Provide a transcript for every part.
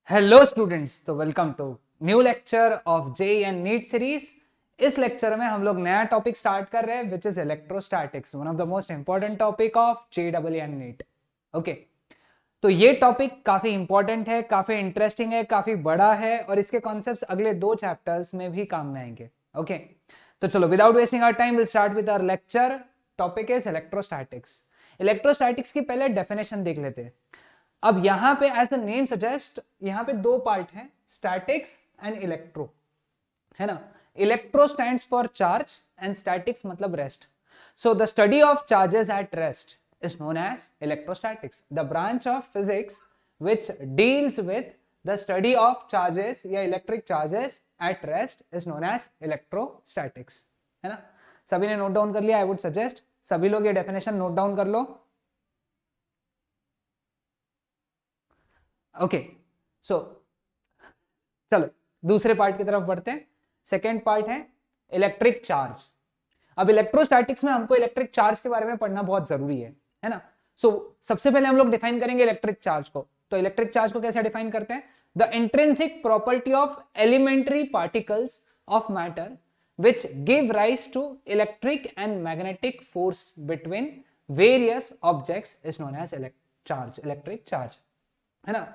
Hello students, तो welcome to new lecture of JEE and NEET series. इस lecture में हम लोग नया टॉपिक स्टार्ट कर रहे हैं which is electrostatics, one of the most important topic of JEE and NEET. Okay, तो ये टॉपिक काफी इंपॉर्टेंट है, काफी इंटरेस्टिंग है, काफी बड़ा है और इसके कॉन्सेप्ट्स अगले 2 चैप्टर्स में भी काम में आएंगे। ओके, तो चलो without wasting our time will start with our lecture. Topic is electrostatics. Electrostatics की पहले डेफिनेशन देख लेते हैं। अब यहां पे एज अ नेम सजेस्ट, यहां पे 2 पार्ट हैं, स्टैटिक्स एंड इलेक्ट्रो, है ना। Electro stands for charge and statics मतलब rest. So the study of charges at rest is known as electrostatics, the branch of physics which deals with the study of charges या electric charges at rest is known as electrostatics, है ना। सभी ने note down कर लिया? आई would suggest सभी लोग ये डेफिनेशन नोट डाउन कर लो। ओके, सो चलो दूसरे पार्ट की तरफ बढ़ते हैं। सेकेंड पार्ट है इलेक्ट्रिक चार्ज। अब इलेक्ट्रोस्टैटिक्स में हमको इलेक्ट्रिक चार्ज के बारे में पढ़ना बहुत जरूरी है ना। सो सबसे पहले हम लोग डिफाइन करेंगे इलेक्ट्रिक चार्ज को। तो इलेक्ट्रिक चार्ज को कैसे डिफाइन करते हैं? The intrinsic property of elementary particles of matter which give rise to electric and magnetic force between various objects is known as electric charge, है ना।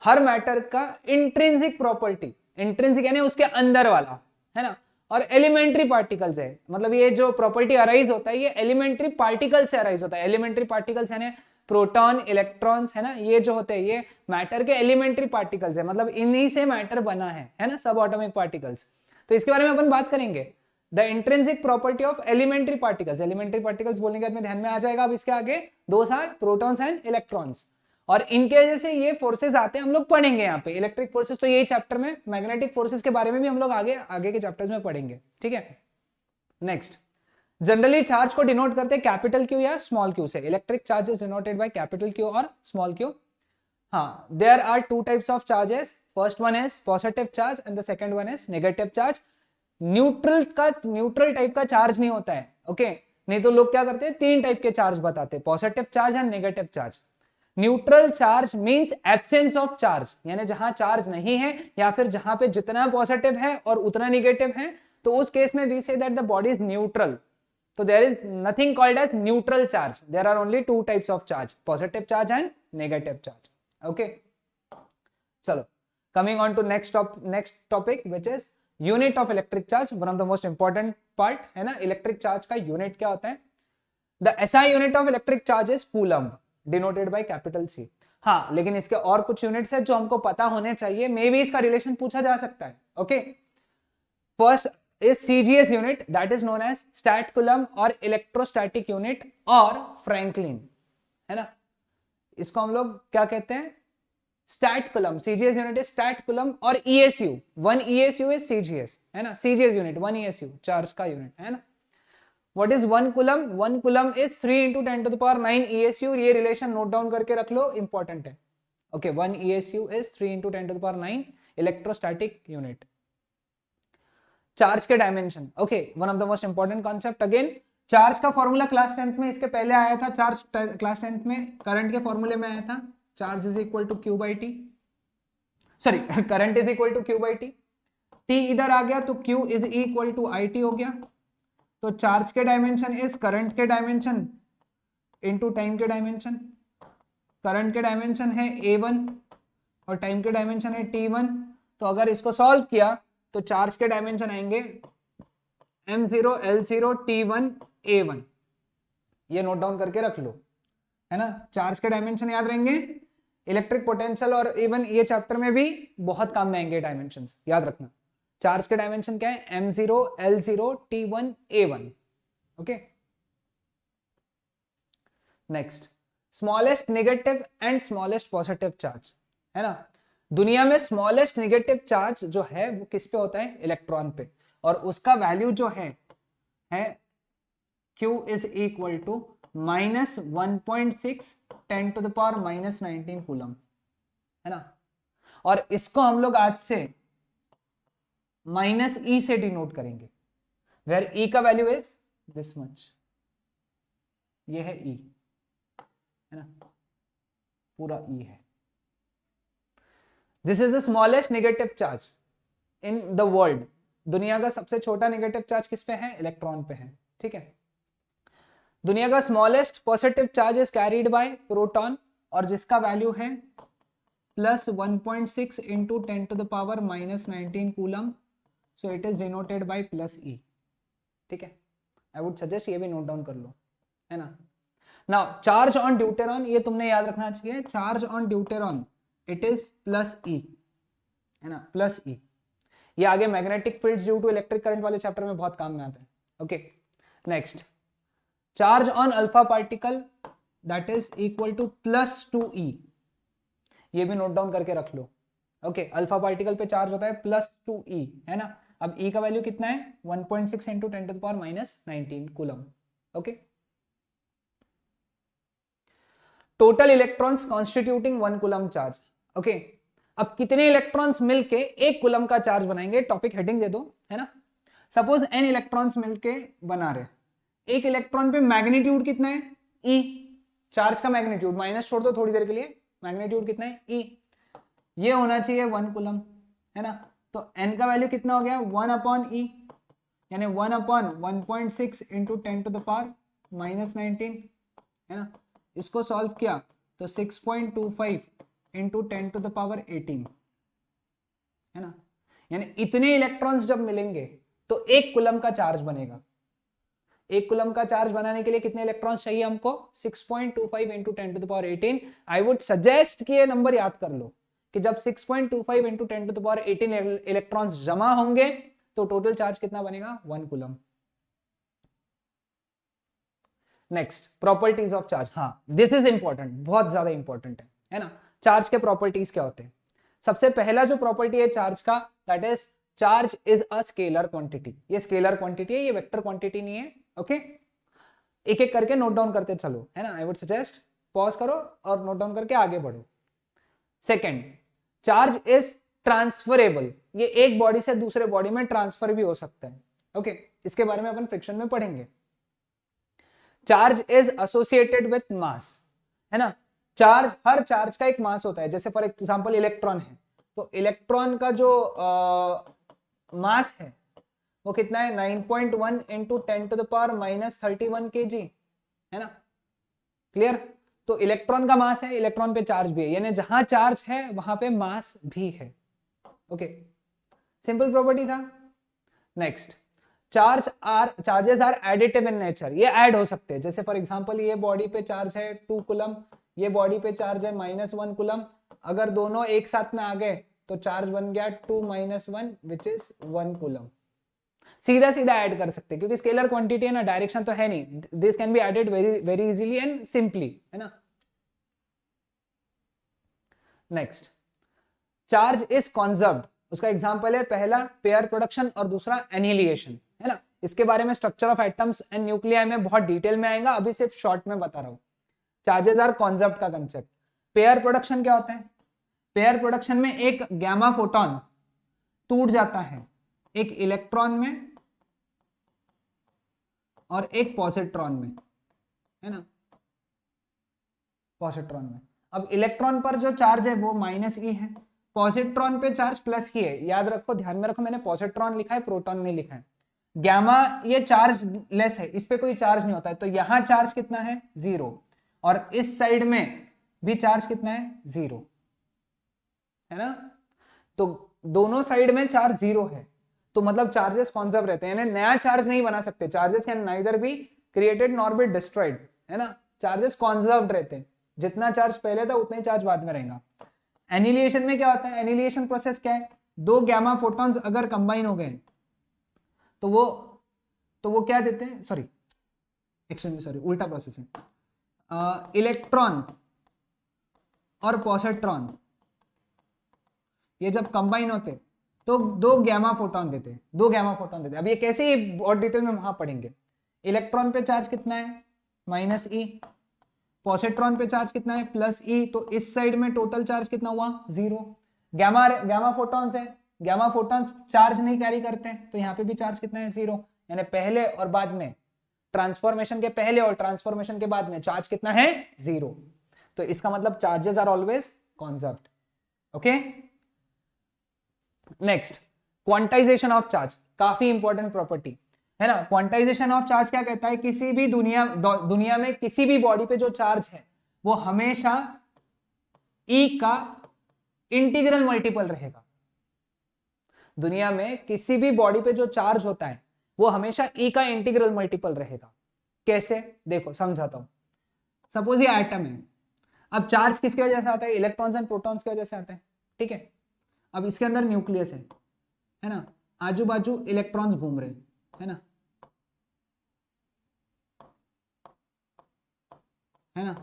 हर मैटर का इंट्रिंसिक प्रॉपर्टी, इंट्रिंसिक यानी उसके अंदर वाला, है ना, और एलिमेंट्री पार्टिकल्स है, मतलब ये जो प्रॉपर्टी अराइज होता है ये एलिमेंट्री पार्टिकल से अराइज होता है। एलिमेंट्री पार्टिकल्स यानी प्रोटॉन, इलेक्ट्रॉन्स, है ना, ये जो होते हैं ये मैटर के एलिमेंट्री पार्टिकल्स है, मतलब इन्हीं से मैटर बना है ना, सब एटॉमिक पार्टिकल्स। तो इसके बारे में अपन बात करेंगे, the intrinsic property of elementary particles. Elementary particles बोलने के बाद में ध्यान में आ जाएगा अब इसके आगे दो सार प्रोटॉन्स एंड इलेक्ट्रॉन्स, और इनके वजह से ये फोर्सेस आते हैं, हम लोग पढ़ेंगे यहाँ पे इलेक्ट्रिक फोर्सेस। तो यही चैप्टर में मैग्नेटिक फोर्सेस के बारे में भी हम लोग आगे आगे के चैप्टर्स में पढ़ेंगे, ठीक है। नेक्स्ट, जनरली चार्ज को डिनोट करते हैं कैपिटल क्यू या स्मॉल क्यू से। Electric charge is denoted by capital Q और स्मॉल क्यू। हाँ, there are 2 types of charges, first one is positive charge and the second one is negative charge. Neutral type का charge नहीं होता है, okay. नहीं तो लोग क्या करते हैं, 3 टाइप के चार्ज बताते हैं, positive charge and negative charge. Neutral charge means absence of charge, यानी जहां चार्ज नहीं है या फिर जहां पे जितना पॉजिटिव है और उतना निगेटिव है, तो उस केस में we say that the body is neutral. तो there is nothing called as neutral charge, there are only 2 types of charge, positive charge and negative charge. Okay, चलो coming on to next topic which is unit of electric charge, one of the most important part, है ना। Electric charge का unit क्या होता है? The SI unit of electric charge is coulomb, denoted by capital C. हाँ, लेकिन इसके और कुछ यूनिट्स है जो हमको पता होने चाहिए, मे बी इसका रिलेशन पूछा जा सकता है। Okay, first is CGS unit, that is known as stat coulomb और इलेक्ट्रोस्टैटिक यूनिट और फ्रैंकलिन, है ना। इसको हम लोग क्या कहते हैं? Stat coulomb. CGS unit is stat coulomb और ईएसयू, 1 ईएसयू इज सीजीएस, है ना। सीजीएस यूनिट 1 ईएसयू चार्ज का यूनिट, है ना। What is 1 coulomb? 1 coulomb is 3 into 10 to the power 9 ESU। ये रिलेशन नोट डाउन करके रख लो, इंपॉर्टेंट है। Okay, 1 ESU is 3 into 10 to the power 9 electrostatic unit. Charge के dimension, okay, one of the most important concept again. Charge का formula class 10th में इसके पहले आया था, चार्ज क्लास 10th में करंट के फॉर्मूले में आया था, charge is equal to Q by T, sorry current is equal to Q by T. T इधर आ गया तो Q is equal to I T हो गया। तो चार्ज के डायमेंशन इज करंट के डायमेंशन इनटू टाइम के डायमेंशन। करंट के डायमेंशन है A1 और टाइम के डायमेंशन है T1। तो अगर इसको सॉल्व किया तो चार्ज के डायमेंशन आएंगे M0 L0 T1 A1। ये नोट डाउन करके रख लो, है ना। चार्ज के डायमेंशन याद रहेंगे, इलेक्ट्रिक पोटेंशियल और इवन ये चैप्टर में भी बहुत काम में आएंगे डायमेंशंस, याद रखना। चार्ज के डायमेंशन क्या है? M0 L0 T1 A1। Okay, next, smallest negative and smallest positive charge, है ना। दुनिया में स्मॉलेस्ट नेगेटिव चार्ज जो है वो किस पे होता है? इलेक्ट्रॉन पे, और उसका वैल्यू जो है Q is equal to -1.6 10 to the power -19 coulomb, है ना। और इसको हम लोग आज से -E से डिनोट करेंगे, वेयर E का वैल्यू इज दिस मच, ये है E, है ना, पूरा E है। This is the smallest negative charge in the world. दुनिया का सबसे छोटा नेगेटिव चार्ज किस पे है? इलेक्ट्रॉन पे है, ठीक है। दुनिया का smallest positive charge is carried by proton, और जिसका वैल्यू है plus 1.6 into 10 to the power minus 19 coulomb, so it is denoted by plus E, ठीक है। आई वुड सजेस्ट ये भी नोट डाउन कर लो, है ना। नाउ चार्ज ऑन ड्यूटेरॉन, ये तुमने याद रखना चाहिए, charge on deuteron it is plus E, है ना, प्लस ई। ये आगे magnetic fields due to electric current वाले चैप्टर में बहुत काम में आता है, okay. Next, charge on alpha particle that is equal to plus 2e, ये भी नोट डाउन करके रख लो, ओके। अल्फा पार्टिकल पे चार्ज होता है प्लस 2e, है ना। अब e का वैल्यू कितना है? 1.6 into 10 to the power minus 19 coulomb, okay. Total electrons constituting 1 coulomb charge, okay. अब कितने इलेक्ट्रॉन्स मिलके 1 कूलम का चार्ज बनाएंगे? टॉपिक हेडिंग दे दो, है ना। सपोज n इलेक्ट्रॉन्स मिलके बना रहे, एक इलेक्ट्रॉन पे मैग्नीट्यूड कितना है? e, चार्ज का मैग्नीट्यूड, माइनस छोड़ दो थोड़ी देर के लिए, मैग्नीट्यूड कितना है? e, ये होना चाहिए 1 कूलम, है ना। तो n का वैल्यू कितना हो गया? 1 अपॉन e, यानी 1 upon 1.6 into 10 to the power minus 19, है ना। इसको सॉल्व किया तो 6.25 इंटू 10 टू द पावर 18, है ना। यानी इतने इलेक्ट्रॉन्स जब मिलेंगे तो 1 कूलम का चार्ज बनेगा। 1 कूलम का चार्ज बनाने के लिए कितने इलेक्ट्रॉन्स चाहिए हमको? 6.25 into 10 to the power 18। I would suggest कि ये नंबर याद कर लो कि जब 6.25 into 10 to the power 18 electrons जमा होंगे तो टोटल चार्ज कितना बनेगा? 1 coulomb. Next, properties of charge. हाँ, दिस इज इंपॉर्टेंट, बहुत ज्यादा इंपॉर्टेंट है ना। चार्ज के प्रॉपर्टीज क्या होते हैं? सबसे पहला जो प्रॉपर्टी है चार्ज का, that is charge is a scalar quantity. ये स्केलर क्वांटिटी है, ये वेक्टर क्वांटिटी नहीं है, ओके। एक एक करके नोट डाउन करते चलो, है ना। आई वुड सजेस्ट पॉज करो और नोट डाउन करके आगे बढ़ो। सेकेंड, चार्ज इज ट्रांसफरेबल, ये एक बॉडी से दूसरे बॉडी में ट्रांसफर भी हो सकता है, ओके। इसके बारे में अपन फ्रिक्शन में पढ़ेंगे। Charge is associated with mass, है ना। चार्ज, हर चार्ज का एक मास होता है। जैसे फॉर एग्जांपल इलेक्ट्रॉन है, तो इलेक्ट्रॉन का जो मास है वो कितना है? 9.1 into 10 to the power minus 31 kg, है ना। क्लियर? तो इलेक्ट्रॉन का मास है, इलेक्ट्रॉन पे चार्ज भी है, यानी जहां चार्ज है वहां पे मास भी है, ओके। सिंपल प्रॉपर्टी था। Next, charges are additive in nature, ये ऐड हो सकते हैं। जैसे फॉर एग्जांपल ये बॉडी पे चार्ज है 2 कूलम, ये बॉडी पे चार्ज है -1 कूलम, अगर दोनों एक साथ में आ गए तो चार्ज बन गया 2 - 1 विच इज 1 कूलम। सीधा सीधा ऐड कर सकते हैं क्योंकि स्केलर क्वांटिटी है ना, डायरेक्शन तो है नहीं। This can be added very very easily and simply, है ना। नेक्स्ट, चार्ज इज कॉन्जर्व्ड, उसका एग्जांपल है पहला पेयर प्रोडक्शन और दूसरा एनिहिलेशन, है ना। इसके बारे में structure of atoms and nuclei में बहुत डिटेल में आएगा, अभी सिर्फ शॉर्ट में बता रहा हूं। चार्जेस आर कॉन्जर्व्ड का कंसेप्ट। पेयर प्रोडक्शन क्या होता है? पेयर प्रोडक्शन में एक गैमा फोटोन टूट जाता है एक इलेक्ट्रॉन में और एक पॉजिट्रॉन में, है ना, पॉजिट्रॉन में। अब इलेक्ट्रॉन पर जो चार्ज है वो -e है, पॉजिट्रॉन पे चार्ज +e है। याद रखो, ध्यान में रखो, मैंने पॉजिट्रॉन लिखा है, प्रोटॉन नहीं लिखा है। गैमा ये चार्ज लेस है, इस पे कोई चार्ज नहीं होता है, तो यहां चार्ज कितना है? 0, और इस साइड में भी चार्ज कितना है? 0, है ना। तो दोनों साइड में चार्ज 0 है, तो मतलब चार्जेस कॉन्जर्व रहते हैं, यानी नया चार्ज नहीं बना सकते। Charges can neither be created nor be destroyed, है ना। चार्जेस कॉन्जर्व्ड रहते हैं, जितना चार्ज पहले था उतना ही चार्ज बाद में रहेगा। एनिहिलेशन में क्या होता है? एनिहिलेशन प्रोसेस क्या है? 2 गैमा फोटॉन्स अगर कंबाइन हो गए तो वो क्या देते हैं? सॉरी, उल्टा प्रोसेस है। इलेक्ट्रॉन और पॉजिट्रॉन ये जब कंबाइन होते तो 2 गैमा फोटॉन देते, 2 गैमा फोटॉन देते। अब ये कैसे, ये बहुत डिटेल में वहां पढ़ेंगे। इलेक्ट्रॉन पे चार्ज कितना है? -e, पॉजिट्रॉन पे चार्ज कितना है? +e, तो इस साइड में टोटल चार्ज कितना हुआ? 0। गैमा फोटॉन्स है, गैमा फोटॉन्स चार्ज नहीं कैरी करते हैं, तो यहाँ पे भी चार्ज कितना है? 0, यानी पहले और बाद में, ट्रांसफॉर्मेशन के पहले और ट्रांसफॉर्मेशन के बाद में चार्ज कितना है? 0। तो इसका मतलब charges are always conserved, okay. Next, quantization of charge, काफी इंपॉर्टेंट प्रॉपर्टी है ना। क्वांटाइजेशन ऑफ चार्ज क्या कहता है, किसी भी दुनिया में किसी भी बॉडी पे जो चार्ज है वो हमेशा E का इंटीग्रल मल्टीपल रहेगा। दुनिया में किसी भी बॉडी पे जो चार्ज होता है वो हमेशा E का इंटीग्रल मल्टीपल रहेगा। कैसे, देखो समझाता हूं। सपोज ये एटम है, अब चार्ज किसकी वजह से आता है, इलेक्ट्रॉन्स एंड प्रोटॉन्स की वजह से आता है, ठीक है। अब इसके अंदर न्यूक्लियस है ना, आजू बाजू इलेक्ट्रॉन्स घूम रहे है ना, है ना।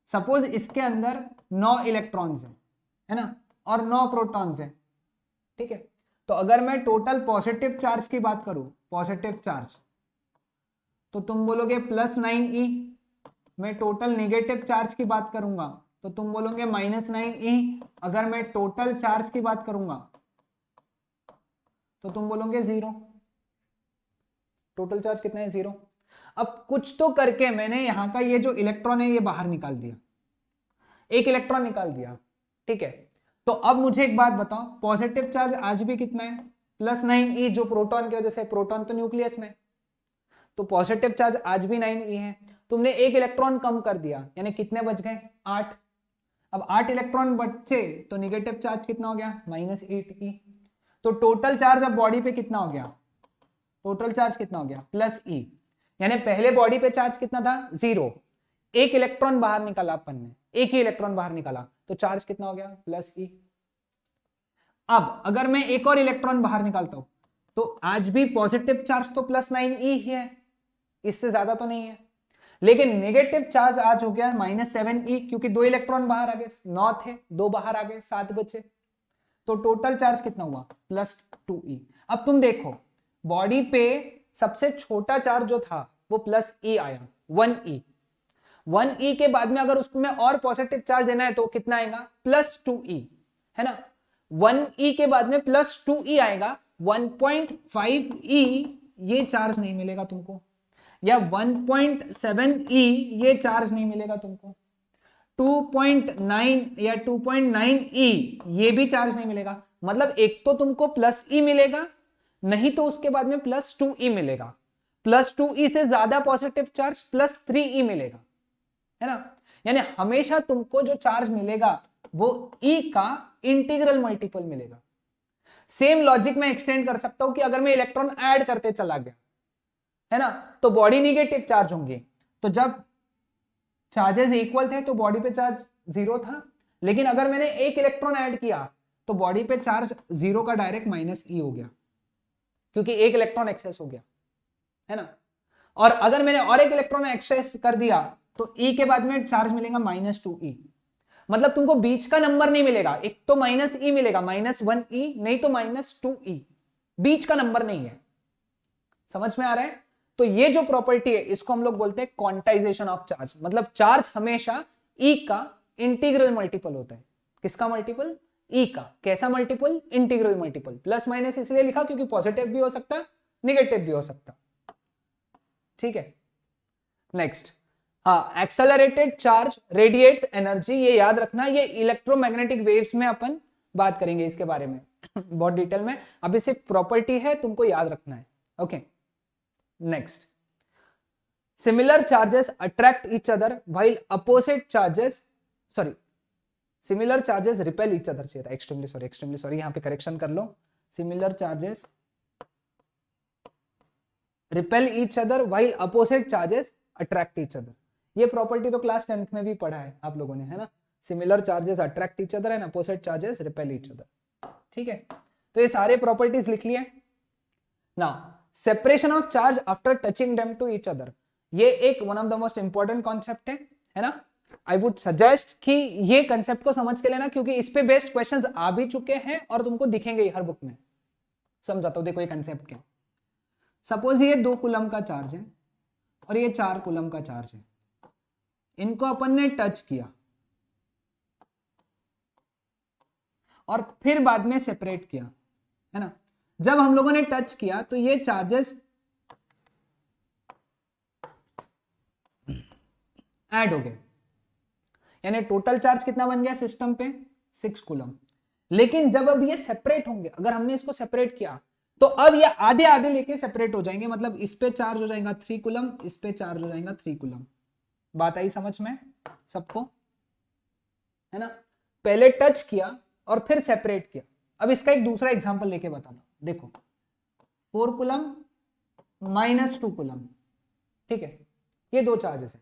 सपोज इसके अंदर 9 इलेक्ट्रॉन्स है ना, और 9 प्रोटॉन्स है, ठीक है। तो अगर मैं टोटल पॉजिटिव चार्ज की बात करूं, पॉजिटिव चार्ज, तो तुम बोलोगे +9e। मैं टोटल नेगेटिव चार्ज की बात करूंगा तो तुम बोलोगे -9e। अगर मैं टोटल चार्ज की बात करूंगा तो तुम बोलोगे 0। टोटल चार्ज कितना है, 0। अब कुछ तो करके मैंने यहां का ये जो इलेक्ट्रॉन है ये बाहर निकाल दिया, एक इलेक्ट्रॉन निकाल दिया, ठीक है। तो अब मुझे एक बात बताओ, पॉजिटिव चार्ज आज भी कितना है, +9e, जो प्रोटॉन की वजह से, प्रोटॉन तो न्यूक्लियस में, तो पॉजिटिव चार्ज आज भी 9e है। तुमने एक इलेक्ट्रॉन कम कर दिया, यानी कितने बच गए, 8। अब 8 इलेक्ट्रॉन बचे तो निगेटिव चार्ज कितना हो गया, -8e। तो टोटल चार्ज अब बॉडी पे कितना हो गया, टोटल चार्ज कितना हो गया, +e। यानी पहले बॉडी पे चार्ज कितना था, 0। एक इलेक्ट्रॉन बाहर निकाला अपन ने, एक ही इलेक्ट्रॉन बाहर निकाला, तो चार्ज कितना हो गया, +e। अब अगर मैं एक और इलेक्ट्रॉन बाहर निकालता हूं तो आज भी पॉजिटिव चार्ज तो +9e ही है, इससे ज्यादा तो नहीं है। लेकिन नेगेटिव चार्ज आज हो गया -7e, क्योंकि 2 इलेक्ट्रॉन बाहर आ गए, 9 थे 2 बाहर आ गए, 7 बचे। तो टोटल चार्ज कितना हुआ, +2e। अब तुम देखो बॉडी पे सबसे छोटा चार्ज जो था वो +e आया, 1e। 1e के बाद में अगर उसमें और पॉजिटिव चार्ज देना है तो कितना आएगा, +2e, है ना। 1e के बाद में +2e आएगा, 1.5e ये चार्ज नहीं मिलेगा तुमको, या 1.7e ये चार्ज नहीं मिलेगा तुमको, 2.9 या 2.9e ये भी चार्ज नहीं मिलेगा। मतलब एक तो तुमको +e मिलेगा, नहीं तो उसके बाद में +2e मिलेगा। +2e से ज्यादा पॉजिटिव चार्ज +3e मिलेगा, है ना। यानी हमेशा तुमको जो चार्ज मिलेगा वो e का इंटीग्रल मल्टीपल मिलेगा। सेम लॉजिक में एक्सटेंड कर सकता हूं कि अगर मैं इलेक्ट्रॉन ऐड करते चला गया, है ना, तो बॉडी नेगेटिव चार्ज होंगे। तो जब चार्जेस इक्वल थे तो बॉडी पे चार्ज 0 था, लेकिन अगर मैंने एक इलेक्ट्रॉन ऐड किया तो बॉडी पे चार्ज 0 का डायरेक्ट -e हो गया, क्योंकि एक इलेक्ट्रॉन एक्सेस हो गया, है ना। और अगर मैंने और एक इलेक्ट्रॉन एक्सेस कर दिया तो e के बाद में चार्ज मिलेगा -2e। मतलब तुमको बीच का नंबर नहीं मिलेगा, एक तो -e मिलेगा, -1e नहीं तो -2e, बीच का नंबर नहीं है। समझ में आ रहा है। तो ये जो प्रॉपर्टी है इसको हम लोग बोलते हैं क्वांटाइजेशन ऑफ चार्ज। मतलब चार्ज हमेशा E का इंटीग्रल मल्टीपल होता है। किसका मल्टीपल, E का। कैसा multiple, integral multiple. Plus minus इसलिए लिखा क्योंकि पॉजिटिव भी हो सकता, निगेटिव भी हो सकता, ठीक है। नेक्स्ट, हाँ, एक्सेलरेटेड चार्ज रेडिएट्स एनर्जी, ये याद रखना, ये इलेक्ट्रोमैग्नेटिक वेव्स में अपन बात करेंगे इसके बारे में बहुत डिटेल में। अभी सिर्फ प्रॉपर्टी है, तुमको याद रखना है, okay. Next, similar charges attract each other while opposite charges, sorry, similar charges repel each other चाहिए था, एक्सट्रीमली सॉरी, यहां पे करेक्शन कर लो। Similar charges repel each other while opposite charges attract each other. ये प्रॉपर्टी तो class 10th में भी पढ़ा है आप लोगों ने, है ना। Similar charges attract each other and opposite charges repel each other, ठीक है। तो ये सारे प्रॉपर्टीज लिख लिए। Now separation of charge after touching them to each other, ये एक one of the most important concept है ना। आई वुड सजेस्ट कि ये कंसेप्ट को समझ के लेना, क्योंकि इस पे बेस्ड क्वेश्चंस आ भी चुके हैं और तुमको दिखेंगे हर बुक में। समझाता हूं, देखो ये कंसेप्ट क्या। सपोज ये 2 कूलम का चार्ज है और ये 4 कूलम का चार्ज है, इनको अपन ने टच किया और फिर बाद में सेपरेट किया, है ना। जब हम लोगों ने टच किया तो ये चार्जेस ऐड हो गए, यानी टोटल चार्ज कितना बन गया सिस्टम पे, 6 कूलम। लेकिन जब अब ये सेपरेट होंगे, अगर हमने इसको सेपरेट किया तो अब ये आधे आधे लेके सेपरेट हो जाएंगे, मतलब इस पे चार्ज हो जाएगा 3 कूलम, इस पे चार्ज हो जाएगा 3 कूलम। बात आई समझ में सबको, है ना? पहले टच किया और फिर सेपरेट किया। अब इसका एक दूसरा एग्जांपल लेके बताता हूं, देखो 4 कूलम माइनस 2 कूलम, ठीक है, ये दो चार्जेस है,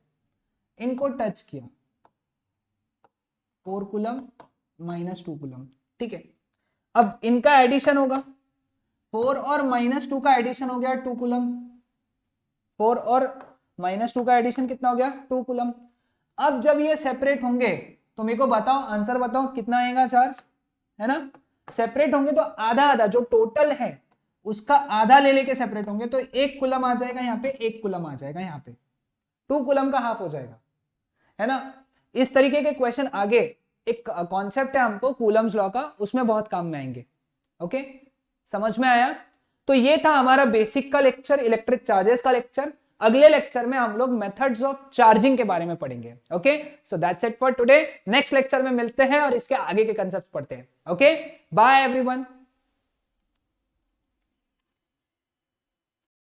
इनको टच किया 4 कूलम माइनस 2 कूलम, ठीक है। अब इनका एडिशन होगा, 4 और माइनस 2 का एडिशन हो गया 2 कूलम, 4 और माइनस 2 का एडिशन कितना हो गया 2 कूलम। अब जब ये सेपरेट होंगे तो मेरे को बताओ, आंसर बताओ कितना आएगा चार्ज, है ना? सेपरेट होंगे तो आधा आधा जो टोटल है उसका आधा ले लेके सेपरेट होंगे, तो 1 कूलम आ जाएगा यहाँ पे, 1 कूलम आ जाएगा यहाँ पे, 2 कूलम का हाफ हो जाएगा, है ना? इस तरीके के क्वेश्चन आगे एक कॉन्सेप्ट है हमको कूलम्स लॉ का, उसमें बहुत काम में आएंगे। ओके, समझ में आया? तो ये था हमारा बेसिक का लेक्चर, इलेक्ट्रिक चार्जेस का लेक्चर। अगले लेक्चर में हम लोग मेथड्स ऑफ चार्जिंग के बारे में पढ़ेंगे। Okay, so that's it for today. Next lecture में मिलते हैं और इसके आगे के कंसेप्ट पढ़ते हैं। Okay, bye everyone.